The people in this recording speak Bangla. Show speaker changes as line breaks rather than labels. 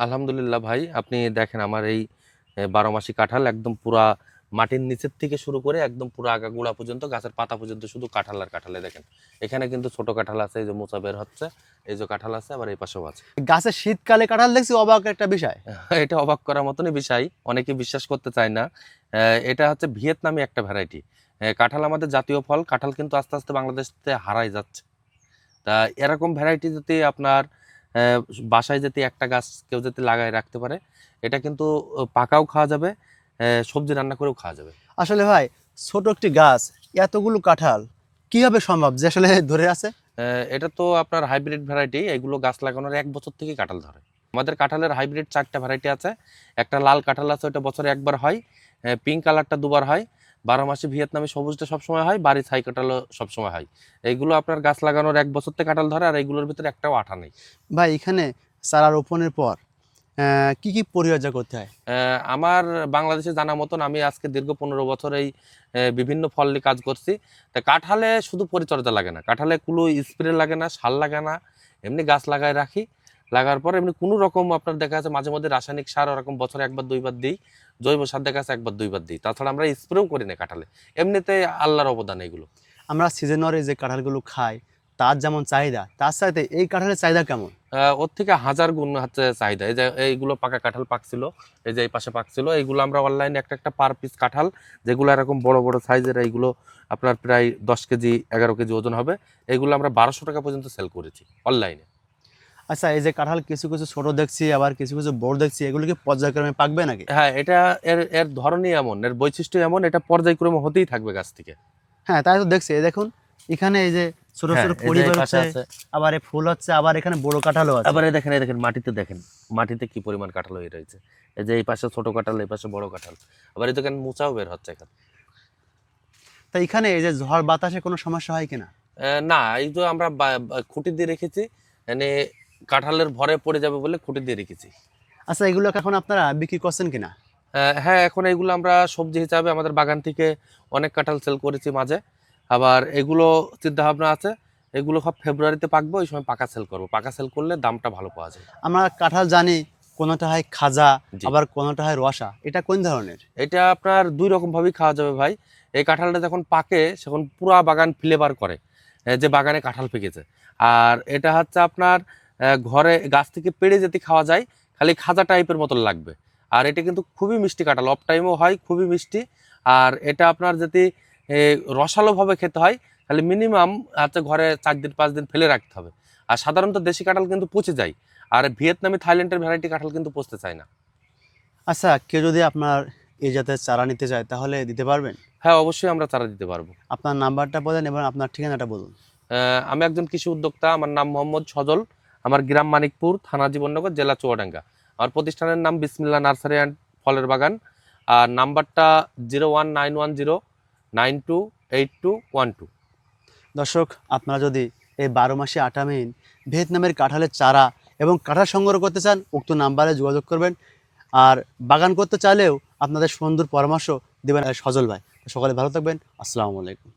আলহামদুলিল্লাহ ভাই, আপনি দেখেন আমার এই 12 মাসি কাঁঠাল একদম পুরা মাটির নিচের থেকে শুরু করে একদম পুরো আগাগোড়া পর্যন্ত গাছের পাতা পর্যন্ত শুধু কাঁঠাল আর কাঁঠালে দেখেন। এখানে কিন্তু ছোট কাঁঠাল আছে, এই যে মোচা বের হচ্ছে, এই যে কাঁঠাল আছে, আবার এই পাশেও আছে।
গাছে শীতকালে কাঁঠাল দেখছি, অবাক একটা বিষয়।
এটা অবাক করার মতনই বিষয়, অনেকে বিশ্বাস করতে চায় না। এটা হচ্ছে ভিয়েতনামি একটা ভ্যারাইটি কাঁঠাল, আমাদের জাতীয় ফল। কাঁঠাল কিন্তু আস্তে আস্তে বাংলাদেশ থেকে হারাই যাচ্ছে। তা এরকম ভ্যারাইটি যদি আপনার বাসায় যদি একটা গাছ কেউ যদি লাগায় রাখতে পারে, এটা কিন্তু পাকাও খাওয়া যাবে, সবজি রান্না করেও খাওয়া যাবে।
আসলে ভাই, ছোট একটি গাছ এতগুলো কাঁঠাল কিভাবে সম্ভব যে আসলে ধরে আছে?
এটা তো আপনার হাইব্রিড ভ্যারাইটি, এগুলো গাছ লাগানোর 1 বছর থেকে কাঁঠাল ধরে। আমাদের কাঁঠালের হাইব্রিড 4টা ভ্যারাইটি আছে। একটা লাল কাঁঠাল আছে, ওটা বছরে একবার হয়। পিঙ্ক কালারটা দুবার হয়। 12 মাসে ভিয়েতনামি সবুজটা সবসময় হয়, বাড়ি ছাই কাঁঠালও সবসময় হয়। এইগুলো আপনার গাছ লাগানোর 1 বছর থেকে কাঁঠাল ধরে, আর এইগুলোর ভিতরে একটাও আঠা নেই।
ভাই, এখানে চারা রোপণের পর কি কি পরিচর্যা করতে হয়?
আমার বাংলাদেশে জানা মতন আমি আজকে দীর্ঘ 15 বছর এই বিভিন্ন ফল নিয়ে কাজ করছি। তা কাঁঠালে শুধু পরিচর্যা লাগে না, কাঁঠালে কোনো স্প্রে লাগে না, সার লাগে না, এমনি গাছ লাগায় রাখি। লাগার পর এমনি কোনো রকম আপনার দেখা যাচ্ছে মাঝে মধ্যে রাসায়নিক সার ওরকম বছরে 1-2 বার দিই, জৈব সার দেখা যাচ্ছে 1-2 বার দিই। তাছাড়া আমরা স্প্রেও করি না কাঁঠালে, এমনিতে আল্লাহর অবদান এগুলো।
আমরা সিজনারি যে কাঁঠালগুলো খাই, তার যেমন চাহিদা, তার সাথে এই কাঁঠালের চাহিদা কেমন?
ওর থেকে 1000 গুণ হচ্ছে চাহিদা। এই যে এইগুলো পাকা কাঁঠাল পাকছিল, এই যে এই পাশে পাকছিল, এইগুলো আমরা অনলাইনে একটা একটা পার পিস কাঁঠাল, যেগুলো এরকম বড় বড় সাইজের, এইগুলো আপনার প্রায় 10 কেজি 11 কেজি ওজন হবে, এইগুলো আমরা 1200 টাকা পর্যন্ত সেল করেছি অনলাইনে।
আচ্ছা, এই যে কাঁঠাল কিছু কিছু ছোট দেখছি, আবার কিছু কিছু বড় দেখছি, এগুলো কি পর্যায়ক্রমে পাকবে নাকি?
হ্যাঁ, এটা এর এর ধরনই এমন, এর বৈশিষ্ট্য এমন, এটা পর্যায়ক্রমে হতেই থাকবে গাছ থেকে।
হ্যাঁ, তাই তো দেখছি। এই দেখুন, এখানে এই যে ছোট
হ্যাঁ,
ছোট
এই
পরি
যে এই
বের
পাশে
হচ্ছে,
আছে,
আবার এই ফুল হচ্ছে, আবার এখানে বড় কাঁঠালও আছে।
আবার এই দেখেন মাটিতে দেখেন, মাটিতে কি পরিমাণ কাঁঠাল হয়ে রয়েছে। এই যে এই পাশে ছোট কাঁঠাল, এই পাশে বড় কাঁঠাল, আবার এই দেখেন মোচাও বের হচ্ছে এখানে।
তা এখানে এই যে ঝড় বাতাসে কোনো সমস্যা হয় কিনা?
না, এই তো আমরা খুঁটি দিয়ে রেখেছি, মানে কাঁঠালের ভরে পড়ে যাবে বলে খুঁটি দিয়ে রেখেছি।
আচ্ছা, এগুলো এখন আপনারা বিক্রি করছেন কিনা?
হ্যাঁ, এখন এগুলো আমরা সবজি হিসাবে আমাদের বাগান থেকে অনেক কাঁঠাল সেল করেছি মাঝে। আবার এগুলো চিন্তা ভাবনা আছে, এগুলো সব ফেব্রুয়ারিতে পাকবো, ওই সময় পাকা সেল করবো। পাকা সেল করলে দামটা ভালো পাওয়া যায়।
আমরা কাঁঠাল জানি, কোনোটা হয় খাজা,
জি,
আবার কোনোটা হয় রসা। এটা কোন ধরনের?
এটা আপনার 2 রকম ভাবেই খাওয়া যাবে ভাই। এই কাঁঠালটা যখন পাকে তখন পুরা বাগান ফ্লেভার করে, যে বাগানে কাঁঠাল পেকেছে। আর এটা হচ্ছে আপনার ঘরে গাছ থেকে পেড়ে যেতে খাওয়া যায়, খালি খাজা টাইপের মতন লাগবে। আর এটা কিন্তু খুবই মিষ্টি কাঁঠাল, অফ টাইমও হয়, খুবই মিষ্টি। আর এটা আপনার যদি রসালোভাবে খেতে হয়, তাহলে মিনিমাম হচ্ছে ঘরে 4 দিন 5 দিন ফেলে রাখতে হবে। আর সাধারণত দেশি কাঁঠাল কিন্তু পচে যায়, আর ভিয়েতনামি থাইল্যান্ডের ভ্যারাইটি কাঁঠাল কিন্তু পচতে চায় না।
আচ্ছা, কেউ যদি আপনার এই জাতের চারা নিতে চায় তাহলে দিতে পারবেন?
হ্যাঁ, অবশ্যই আমরা চারা দিতে পারবো।
আপনার নাম্বারটা বলেন এবং আপনার ঠিকানাটা বলুন।
আমি একজন কৃষি উদ্যোক্তা, আমার নাম মোহাম্মদ সজল, আমার গ্রাম মানিকপুর, থানা জীবননগর, জেলা চুয়াডাঙ্গা। আমার প্রতিষ্ঠানের নাম বিসমিল্লাহ নার্সারি অ্যান্ড ফলের বাগান। আর নাম্বারটা 01910928212।
দর্শক, আপনারা যদি এই 12 মাসে আটামিন ভিয়েতনামের কাঁঠালের চারা এবং কাঁঠাল সংগ্রহ করতে চান, উক্ত নাম্বারে যোগাযোগ করবেন। আর বাগান করতে চাইলেও আপনাদের সুন্দর পরামর্শ দেবেন সজল ভাই। সকলে ভালো থাকবেন। আসসালামু আলাইকুম।